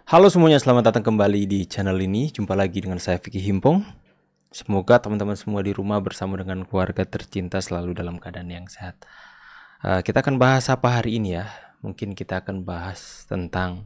Halo semuanya, selamat datang kembali di channel ini. Jumpa lagi dengan saya Vicky Himpong. Semoga teman-teman semua di rumah bersama dengan keluarga tercinta selalu dalam keadaan yang sehat. Kita akan bahas apa hari ini ya? Mungkin kita akan bahas tentang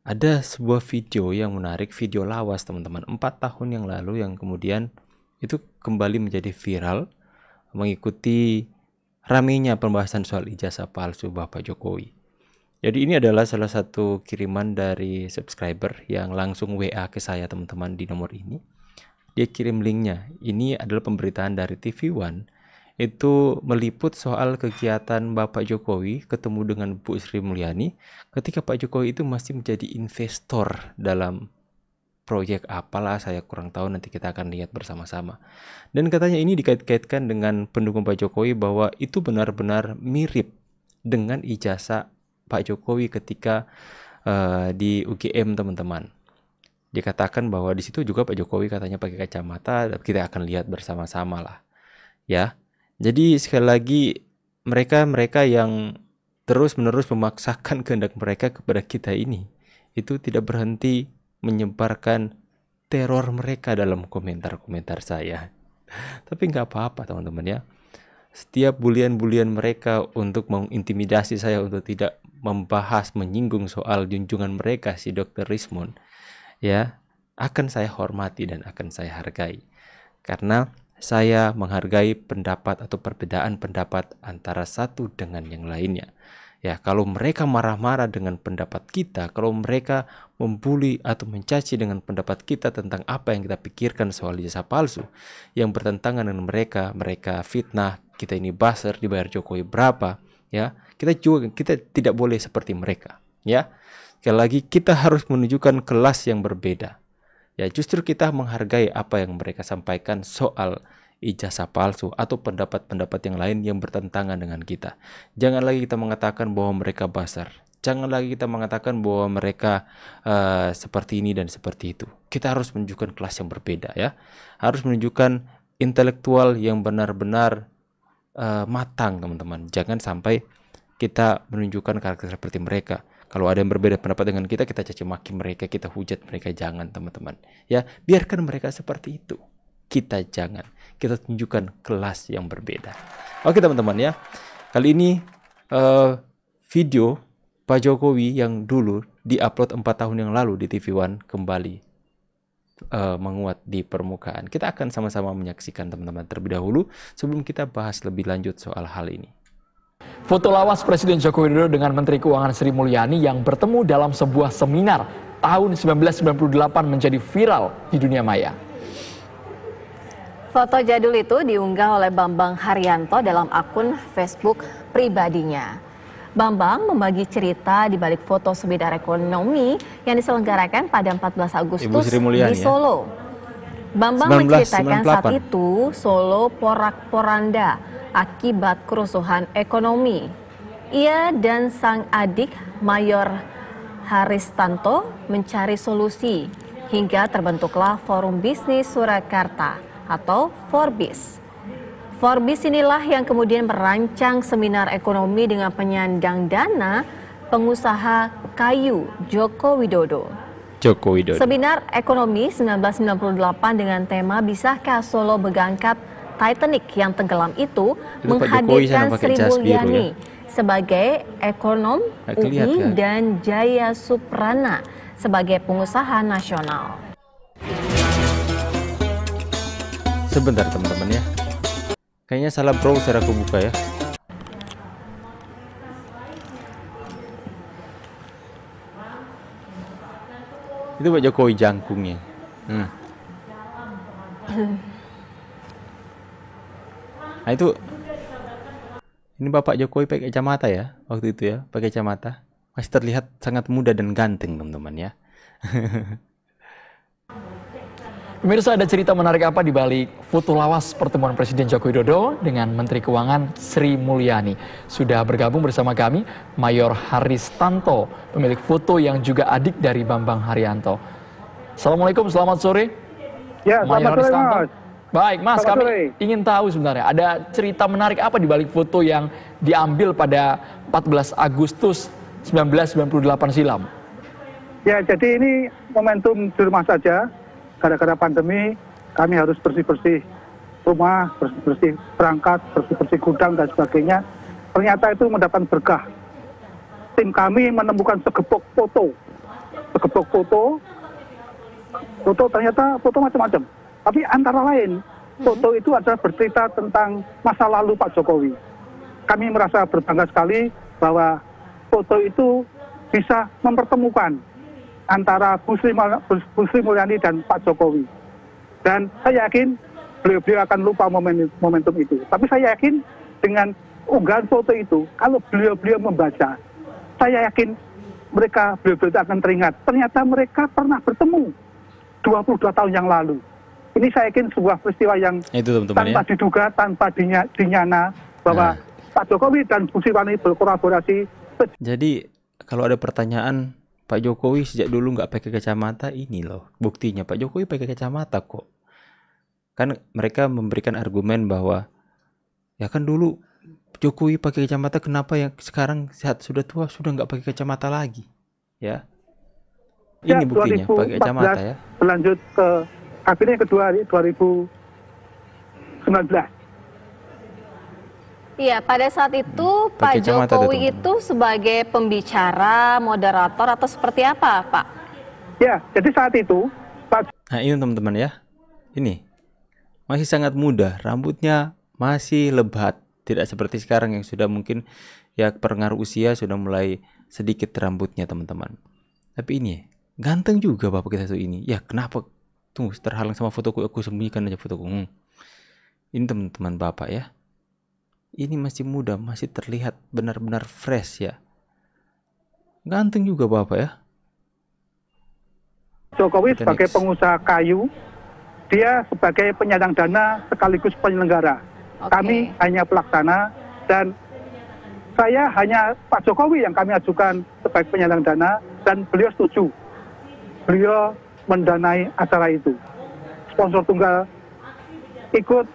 ada sebuah video yang menarik, video lawas teman-teman, 4 tahun yang lalu yang kemudian itu kembali menjadi viral mengikuti ramainya pembahasan soal ijazah palsu Bapak Jokowi. Jadi ini adalah salah satu kiriman dari subscriber yang langsung WA ke saya teman-teman di nomor ini. Dia kirim linknya. Ini adalah pemberitaan dari TV One. Itu meliput soal kegiatan Bapak Jokowi ketemu dengan Bu Sri Mulyani ketika Pak Jokowi itu masih menjadi investor dalam proyek apalah, saya kurang tahu, nanti kita akan lihat bersama-sama. Dan katanya ini dikait-kaitkan dengan pendukung Pak Jokowi bahwa itu benar-benar mirip dengan ijazah Pak Jokowi ketika di UGM teman-teman. Dikatakan bahwa di situ juga Pak Jokowi katanya pakai kacamata. Kita akan lihat bersama-sama lah, ya. Jadi sekali lagi mereka yang terus-menerus memaksakan kehendak mereka kepada kita ini itu tidak berhenti menyebarkan teror mereka dalam komentar-komentar saya. Tapi nggak apa-apa teman-teman ya. Setiap bulian-bulian mereka untuk mengintimidasi saya untuk tidak membahas, menyinggung soal junjungan mereka si Dr. Rismond, ya, akan saya hormati dan akan saya hargai. Karena saya menghargai pendapat atau perbedaan pendapat antara satu dengan yang lainnya. Ya, kalau mereka marah-marah dengan pendapat kita, kalau mereka membuli atau mencaci dengan pendapat kita tentang apa yang kita pikirkan soal ijazah palsu yang bertentangan dengan mereka fitnah, kita ini buzzer, dibayar Jokowi berapa, ya. Kita tidak boleh seperti mereka, ya. Sekali lagi kita harus menunjukkan kelas yang berbeda. Ya, justru kita menghargai apa yang mereka sampaikan soal ijazah palsu atau pendapat-pendapat yang lain yang bertentangan dengan kita. Jangan lagi kita mengatakan bahwa mereka buzzer. Jangan lagi kita mengatakan bahwa mereka seperti ini dan seperti itu. Kita harus menunjukkan kelas yang berbeda, ya. Harus menunjukkan intelektual yang benar-benar matang, teman-teman. Jangan sampai kita menunjukkan karakter seperti mereka. Kalau ada yang berbeda pendapat dengan kita caci maki mereka, kita hujat mereka. Jangan, teman-teman. Ya, biarkan mereka seperti itu. Kita jangan. Kita tunjukkan kelas yang berbeda. Oke, teman-teman ya. Kali ini video Pak Jokowi yang dulu diupload 4 tahun yang lalu di TV One kembali menguat di permukaan. Kita akan sama-sama menyaksikan teman-teman terlebih dahulu sebelum kita bahas lebih lanjut soal hal ini. Foto lawas Presiden Joko Widodo dengan Menteri Keuangan Sri Mulyani yang bertemu dalam sebuah seminar tahun 1998 menjadi viral di dunia maya. Foto jadul itu diunggah oleh Bambang Haryanto dalam akun Facebook pribadinya. Bambang membagi cerita di balik foto seminar ekonomi yang diselenggarakan pada 14 Agustus di Solo. Bambang menceritakan saat itu Solo porak-poranda akibat kerusuhan ekonomi. Ia dan sang adik Mayor Haristanto mencari solusi hingga terbentuklah Forum Bisnis Surakarta atau Forbis. Forbis inilah yang kemudian merancang seminar ekonomi dengan penyandang dana pengusaha kayu Joko Widodo. Seminar ekonomi 1998 dengan tema Bisakah Solo Mengangkat Titanic yang tenggelam itu menghadirkan Sri Mulyani sebagai ekonom UI dan Jaya Suprana sebagai pengusaha nasional. Sebentar teman-teman ya. Kayaknya salah browser aku buka ya. Itu Pak Jokowi jangkungnya. Nah itu, ini Bapak Jokowi pakai kacamata ya, waktu itu ya, pakai kacamata. Masih terlihat sangat muda dan ganteng teman-teman ya. Pemirsa, ada cerita menarik apa di balik foto lawas pertemuan Presiden Joko Widodo dengan Menteri Keuangan Sri Mulyani? Sudah bergabung bersama kami Mayor Haristanto, pemilik foto yang juga adik dari Bambang Haryanto. Assalamualaikum, selamat sore. Ya, selamat sore Mas. Baik Mas, kami ingin tahu sebenarnya ada cerita menarik apa di balik foto yang diambil pada 14 Agustus 1998 silam? Ya, jadi ini momentum di rumah saja. Gara-gara pandemi, kami harus bersih-bersih rumah, bersih-bersih perangkat, bersih-bersih gudang dan sebagainya. Ternyata itu mendapat berkah. Tim kami menemukan segebok foto. Segebok foto ternyata foto macam-macam. Tapi antara lain, foto itu adalah bercerita tentang masa lalu Pak Jokowi. Kami merasa berbangga sekali bahwa foto itu bisa mempertemukan antara Bu Sri Mulyani dan Pak Jokowi. Dan saya yakin beliau akan lupa momentum itu. Tapi saya yakin dengan unggahan foto itu, kalau beliau membaca, saya yakin beliau itu akan teringat. Ternyata mereka pernah bertemu 22 tahun yang lalu. Ini saya yakin sebuah peristiwa yang tanpa diduga, tanpa dinyana, bahwa Pak Jokowi dan Bu Sri Mulyani berkolaborasi. Jadi kalau ada pertanyaan, Pak Jokowi sejak dulu nggak pakai kacamata, ini loh buktinya Pak Jokowi pakai kacamata kok. Kan mereka memberikan argumen bahwa ya kan dulu Jokowi pakai kacamata, kenapa yang sekarang saat sudah tua sudah nggak pakai kacamata lagi? Ya, ini buktinya pakai kacamata ya. Berlanjut ke kabinet kedua 2019. Iya, pada saat itu Pak Jokowi itu sebagai pembicara, moderator atau seperti apa, Pak? Ya, jadi saat itu Pak. Nah ini teman-teman ya, ini masih sangat muda, rambutnya masih lebat, tidak seperti sekarang yang sudah mungkin ya pengaruh usia sudah mulai sedikit rambutnya teman-teman. Tapi ini ganteng juga bapak kita tuh ini. Ya kenapa? Tunggu, terhalang sama fotoku, aku sembunyikan aja fotoku. Ini teman-teman bapak ya. Ini masih muda, masih terlihat benar-benar fresh ya. Ganteng juga bapak ya. Jokowi sebagai pengusaha kayu, dia sebagai penyandang dana sekaligus penyelenggara. Kami hanya pelaksana, dan saya hanya Pak Jokowi yang kami ajukan sebagai penyandang dana, dan beliau setuju. Beliau mendanai acara itu. Sponsor tunggal ikut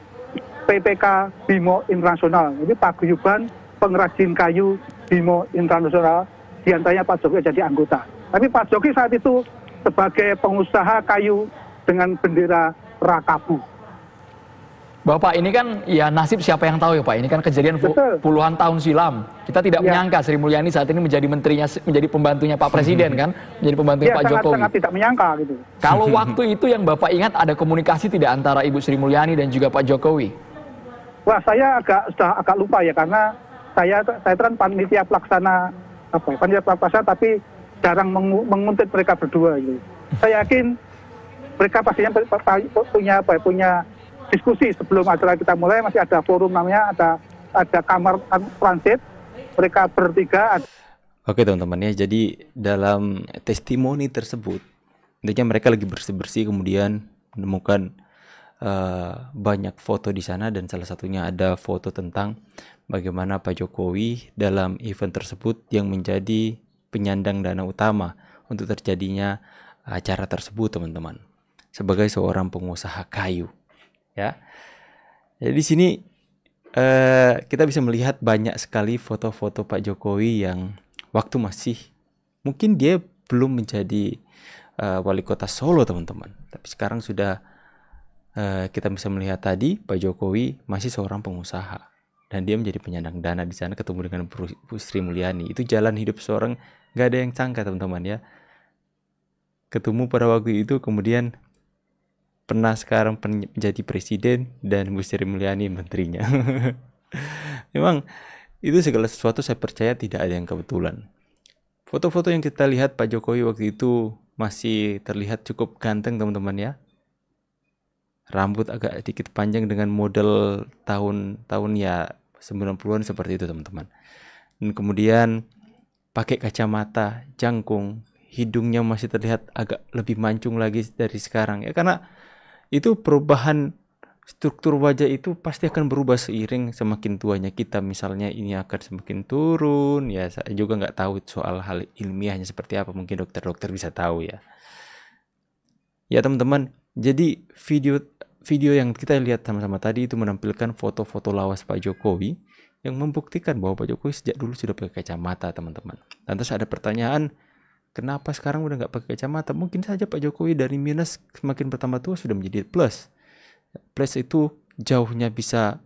PPK Bimo Internasional. Jadi paguyuban pengrajin kayu Bimo Internasional, diantaranya Pak Jokowi jadi anggota. Tapi Pak Jokowi saat itu sebagai pengusaha kayu dengan bendera Rakabu. Bapak, ini kan ya nasib siapa yang tahu ya Pak. Ini kan kejadian puluhan tahun silam. Kita tidak menyangka Sri Mulyani saat ini menjadi menterinya, menjadi pembantunya Pak Presiden kan, menjadi pembantunya Pak Jokowi. Sangat tidak menyangka gitu. Kalau waktu itu yang Bapak ingat ada komunikasi tidak antara Ibu Sri Mulyani dan juga Pak Jokowi? Wah, saya sudah agak lupa ya, karena saya kan panitia pelaksana tapi jarang menguntit mereka berdua gitu. Saya yakin mereka pastinya punya diskusi sebelum acara kita mulai. Masih ada forum namanya, ada kamar transit, mereka bertiga. Oke teman-teman ya, jadi dalam testimoni tersebut intinya mereka lagi bersih-bersih, kemudian menemukan banyak foto di sana, dan salah satunya ada foto tentang bagaimana Pak Jokowi dalam event tersebut yang menjadi penyandang dana utama untuk terjadinya acara tersebut teman-teman, sebagai seorang pengusaha kayu ya. Jadi di sini kita bisa melihat banyak sekali foto-foto Pak Jokowi yang waktu masih mungkin dia belum menjadi wali kota Solo teman-teman, tapi sekarang sudah kita bisa melihat tadi Pak Jokowi masih seorang pengusaha dan dia menjadi penyandang dana di sana, ketemu dengan Bu Sri Mulyani. Itu jalan hidup seorang, gak ada yang sangka teman-teman ya. Ketemu pada waktu itu, kemudian pernah sekarang menjadi presiden dan Bu Sri Mulyani menterinya. Memang itu segala sesuatu saya percaya tidak ada yang kebetulan. Foto-foto yang kita lihat Pak Jokowi waktu itu masih terlihat cukup ganteng teman-teman ya. Rambut agak sedikit panjang dengan model tahun ya 90-an seperti itu teman-teman. Dan kemudian pakai kacamata, jangkung, hidungnya masih terlihat agak lebih mancung lagi dari sekarang ya, karena itu perubahan struktur wajah itu pasti akan berubah seiring semakin tuanya kita. Misalnya ini akan semakin turun ya, saya juga nggak tahu soal hal ilmiahnya seperti apa, mungkin dokter-dokter bisa tahu ya. Ya teman-teman, jadi video yang kita lihat sama-sama tadi itu menampilkan foto-foto lawas Pak Jokowi yang membuktikan bahwa Pak Jokowi sejak dulu sudah pakai kacamata teman-teman. Dan terus ada pertanyaan, Kenapa sekarang udah nggak pakai kacamata? Mungkin saja Pak Jokowi dari minus semakin bertambah tua sudah menjadi plus. Plus itu jauhnya bisa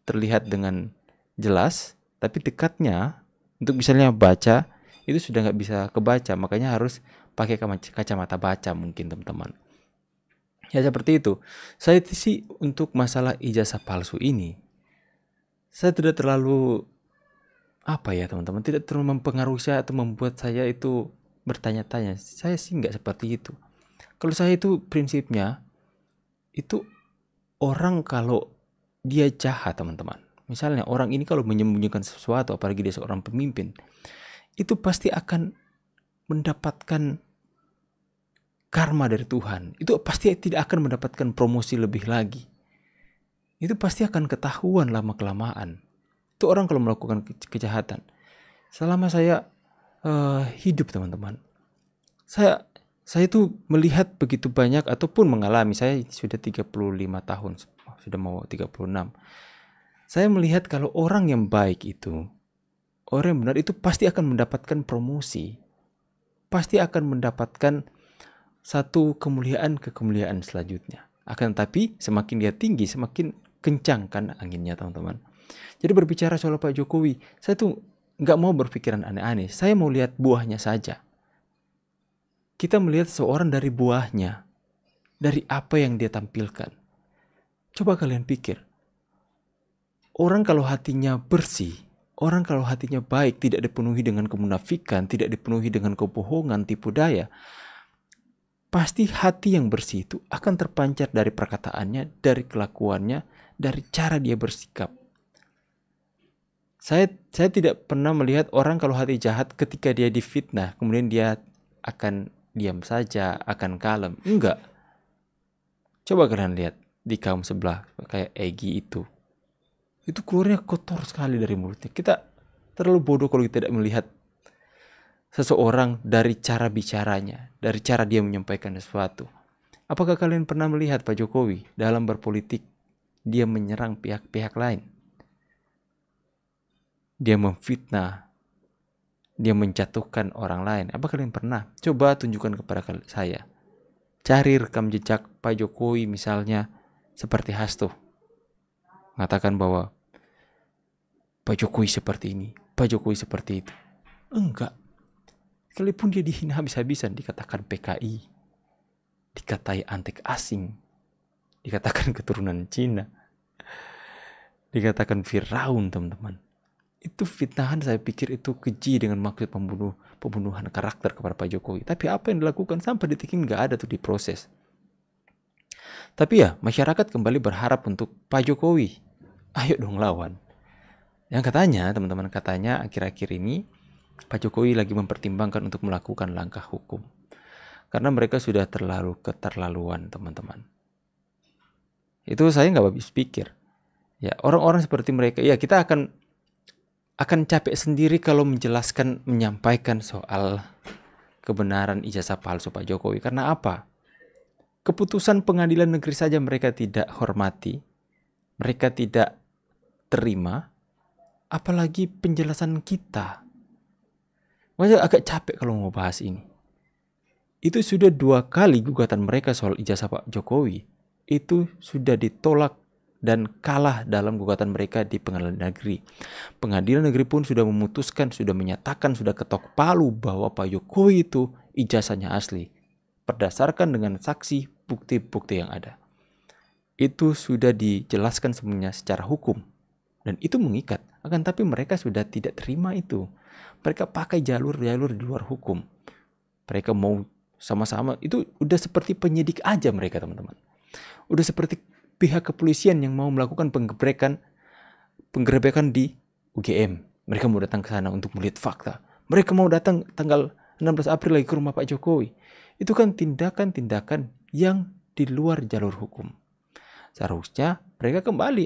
terlihat dengan jelas, tapi dekatnya untuk misalnya baca itu sudah nggak bisa kebaca, makanya harus pakai kacamata baca mungkin teman-teman. Ya seperti itu. Saya sih untuk masalah ijazah palsu ini, saya tidak terlalu teman-teman, tidak terlalu mempengaruhi saya atau membuat saya itu bertanya-tanya. Saya sih nggak seperti itu. Kalau saya itu prinsipnya itu orang kalau dia jahat teman-teman. Misalnya orang ini kalau menyembunyikan sesuatu, apalagi dia seorang pemimpin, itu pasti akan mendapatkan karma dari Tuhan. Itu pasti tidak akan mendapatkan promosi lebih lagi. Itu pasti akan ketahuan lama-kelamaan. Itu orang kalau melakukan kejahatan. Selama saya hidup teman-teman, saya itu melihat begitu banyak ataupun mengalami, saya sudah 35 tahun, sudah mau 36. Saya melihat kalau orang yang baik itu, orang yang benar itu pasti akan mendapatkan promosi. Pasti akan mendapatkan satu kemuliaan ke kemuliaan selanjutnya. Akan tetapi semakin dia tinggi, semakin kencang kan anginnya teman-teman. Jadi berbicara soal Pak Jokowi, saya tuh nggak mau berpikiran aneh-aneh. Saya mau lihat buahnya saja. Kita melihat seorang dari buahnya, dari apa yang dia tampilkan. Coba kalian pikir, orang kalau hatinya bersih, orang kalau hatinya baik, tidak dipenuhi dengan kemunafikan, tidak dipenuhi dengan kebohongan, tipu daya, pasti hati yang bersih itu akan terpancar dari perkataannya, dari kelakuannya, dari cara dia bersikap. Saya tidak pernah melihat orang kalau hati jahat ketika dia difitnah, kemudian dia akan diam saja, akan kalem. Enggak. Coba kalian lihat di kaum sebelah, kayak Egy itu. Itu keluarnya kotor sekali dari mulutnya. Kita terlalu bodoh kalau kita tidak melihat seseorang dari cara bicaranya, dari cara dia menyampaikan sesuatu. Apakah kalian pernah melihat Pak Jokowi dalam berpolitik, dia menyerang pihak-pihak lain? Dia memfitnah, dia menjatuhkan orang lain. Apa kalian pernah? Coba tunjukkan kepada saya. Cari rekam jejak Pak Jokowi misalnya seperti Hasto. Mengatakan bahwa Pak Jokowi seperti ini, Pak Jokowi seperti itu. Enggak. Sekalipun dia dihina habis-habisan, dikatakan PKI, dikatai antek asing, dikatakan keturunan Cina, dikatakan Firaun teman-teman. Itu fitnahan, saya pikir itu keji dengan maksud pembunuhan karakter kepada Pak Jokowi. Tapi apa yang dilakukan sampai detik ini nggak ada tuh diproses. Tapi ya masyarakat kembali berharap untuk Pak Jokowi. Ayo dong lawan. Yang katanya teman-teman, katanya akhir-akhir ini Pak Jokowi lagi mempertimbangkan untuk melakukan langkah hukum. Karena mereka sudah terlalu keterlaluan teman-teman. Itu saya nggak habis pikir. Ya orang-orang seperti mereka, ya kita akan capek sendiri kalau menjelaskan, menyampaikan soal kebenaran ijazah palsu Pak Jokowi. Karena apa? Keputusan pengadilan negeri saja mereka tidak hormati, mereka tidak terima, apalagi penjelasan kita. Makanya agak capek kalau mau bahas ini. Itu sudah 2 kali gugatan mereka soal ijazah Pak Jokowi. Itu sudah ditolak dan kalah dalam gugatan mereka di pengadilan negeri. Pengadilan negeri pun sudah memutuskan, sudah menyatakan, sudah ketok palu bahwa Pak Jokowi itu ijazahnya asli. Berdasarkan dengan saksi, bukti-bukti yang ada. Itu sudah dijelaskan semuanya secara hukum. Dan itu mengikat. Akan tapi mereka sudah tidak terima itu. Mereka pakai jalur-jalur di luar hukum. Mereka mau sama-sama, itu udah seperti penyidik aja mereka teman-teman. Udah seperti pihak kepolisian yang mau melakukan penggerebekan di UGM. Mereka mau datang ke sana untuk melihat fakta. Mereka mau datang tanggal 16 April lagi ke rumah Pak Jokowi. Itu kan tindakan-tindakan yang di luar jalur hukum. Seharusnya mereka kembali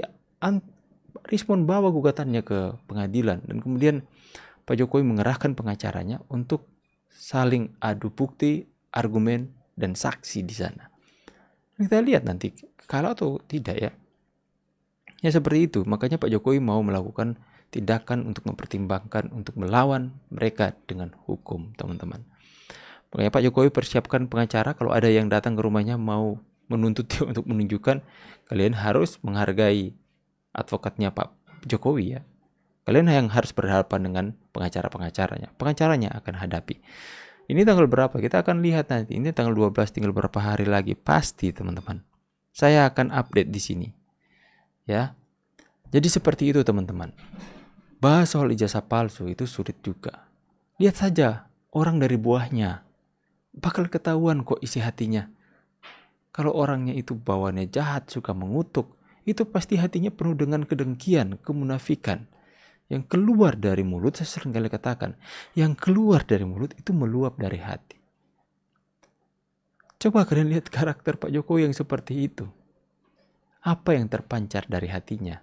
respon bawa gugatannya ke pengadilan. Dan kemudian Pak Jokowi mengerahkan pengacaranya untuk saling adu bukti, argumen, dan saksi di sana. Kita lihat nanti kalah atau tidak ya. Ya seperti itu. Makanya Pak Jokowi mau melakukan tindakan untuk mempertimbangkan, untuk melawan mereka dengan hukum teman-teman. Makanya Pak Jokowi persiapkan pengacara kalau ada yang datang ke rumahnya mau menuntut dia untuk menunjukkan, kalian harus menghargai advokatnya Pak Jokowi ya. Kalian yang harus berhadapan dengan pengacaranya. Pengacaranya akan hadapi. Ini tanggal berapa? Kita akan lihat nanti. Ini tanggal 12, tinggal berapa hari lagi. Pasti teman-teman. Saya akan update di sini. Ya. Jadi seperti itu teman-teman. Bahas soal ijazah palsu itu sulit juga. Lihat saja orang dari buahnya. Bakal ketahuan kok isi hatinya. Kalau orangnya itu bawaannya jahat, suka mengutuk, itu pasti hatinya penuh dengan kedengkian, kemunafikan. Yang keluar dari mulut, saya sering kali katakan, yang keluar dari mulut itu meluap dari hati. Coba kalian lihat karakter Pak Jokowi yang seperti itu. Apa yang terpancar dari hatinya?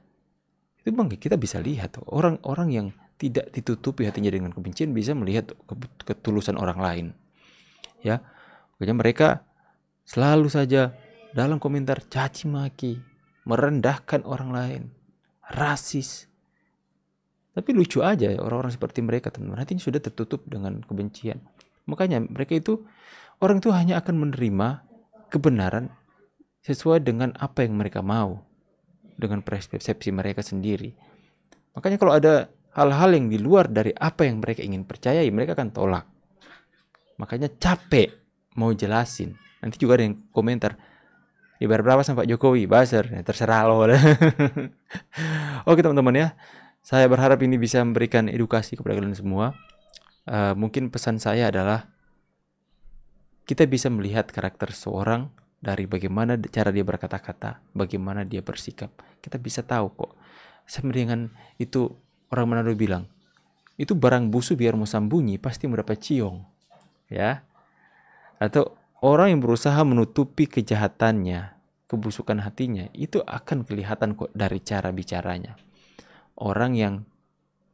Itu bang, kita bisa lihat orang-orang yang tidak ditutupi hatinya dengan kebencian bisa melihat ketulusan orang lain. Ya, makanya mereka selalu saja dalam komentar caci maki, merendahkan orang lain, rasis. Tapi lucu aja ya orang-orang seperti mereka teman-teman, hatinya sudah tertutup dengan kebencian. Makanya mereka itu, orang itu hanya akan menerima kebenaran sesuai dengan apa yang mereka mau, dengan persepsi mereka sendiri. Makanya kalau ada hal-hal yang di luar dari apa yang mereka ingin percayai, mereka akan tolak. Makanya capek mau jelasin. Nanti juga ada yang komentar, ibarat berapa sama Pak Jokowi, buzzer, ya, terserah lo. Oke teman-teman ya, saya berharap ini bisa memberikan edukasi kepada kalian semua. Mungkin pesan saya adalah kita bisa melihat karakter seorang dari bagaimana cara dia berkata-kata, bagaimana dia bersikap. Kita bisa tahu kok. Sama dengan itu orang Manado bilang, itu barang busuk biar mau sambunyi pasti mendapat ciong. Ya. Atau orang yang berusaha menutupi kejahatannya, kebusukan hatinya, itu akan kelihatan kok dari cara bicaranya. Orang yang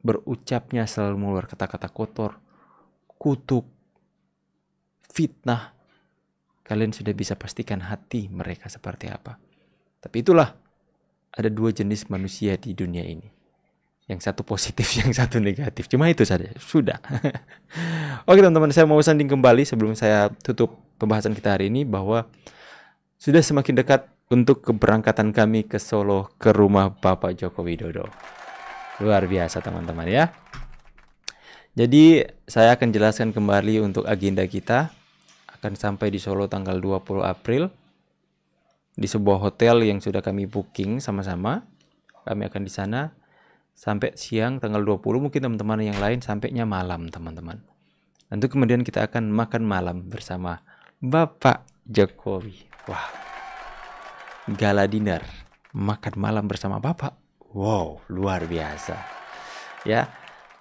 berucapnya selalu mengeluarkan kata-kata kotor, kutuk, fitnah, kalian sudah bisa pastikan hati mereka seperti apa. Tapi itulah, ada dua jenis manusia di dunia ini. Yang satu positif, yang satu negatif. Cuma itu saja, sudah. Oke teman-teman, saya mau sanding kembali sebelum saya tutup pembahasan kita hari ini bahwa sudah semakin dekat untuk keberangkatan kami ke Solo, ke rumah Bapak Joko Widodo. Luar biasa teman-teman ya. Jadi saya akan jelaskan kembali untuk agenda kita. Akan sampai di Solo tanggal 20 April. Di sebuah hotel yang sudah kami booking sama-sama. Kami akan di sana sampai siang tanggal 20. Mungkin teman-teman yang lain sampainya malam teman-teman. Nanti kemudian kita akan makan malam bersama Bapak Jokowi. Wah, gala dinner, makan malam bersama Bapak. Wow, luar biasa. Ya.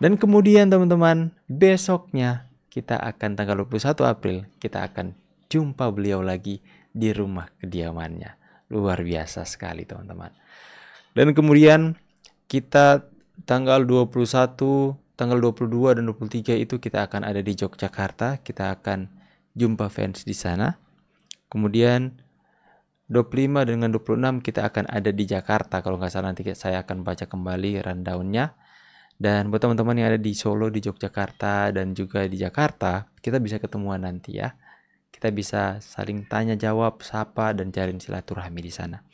Dan kemudian teman-teman, besoknya kita akan tanggal 21 April, kita akan jumpa beliau lagi di rumah kediamannya. Luar biasa sekali teman-teman. Dan kemudian kita tanggal 21, tanggal 22 dan 23 itu kita akan ada di Yogyakarta. Kita akan jumpa fans di sana. Kemudian 25 dengan 26 kita akan ada di Jakarta. Kalau nggak salah nanti saya akan baca kembali rundown-nya. Dan buat teman-teman yang ada di Solo, di Yogyakarta, dan juga di Jakarta, kita bisa ketemuan nanti ya. Kita bisa saling tanya jawab, sapa, dan jalin silaturahmi di sana.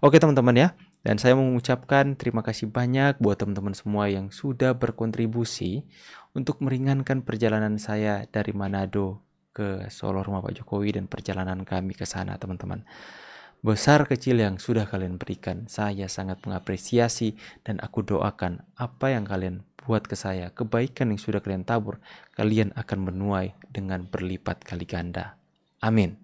Oke teman-teman ya. Dan saya mau mengucapkan terima kasih banyak buat teman-teman semua yang sudah berkontribusi untuk meringankan perjalanan saya dari Manado ke Solo rumah Pak Jokowi dan perjalanan kami ke sana teman-teman. Besar kecil yang sudah kalian berikan, saya sangat mengapresiasi dan aku doakan apa yang kalian buat ke saya, kebaikan yang sudah kalian tabur, kalian akan menuai dengan berlipat kali ganda. Amin.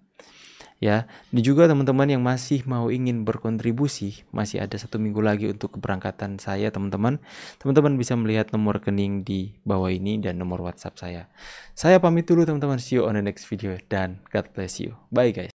Ya, ini juga teman-teman yang masih mau ingin berkontribusi, masih ada 1 minggu lagi untuk keberangkatan saya teman-teman. Teman-teman bisa melihat nomor rekening di bawah ini dan nomor WhatsApp saya. Saya pamit dulu teman-teman, see you on the next video dan God bless you. Bye guys.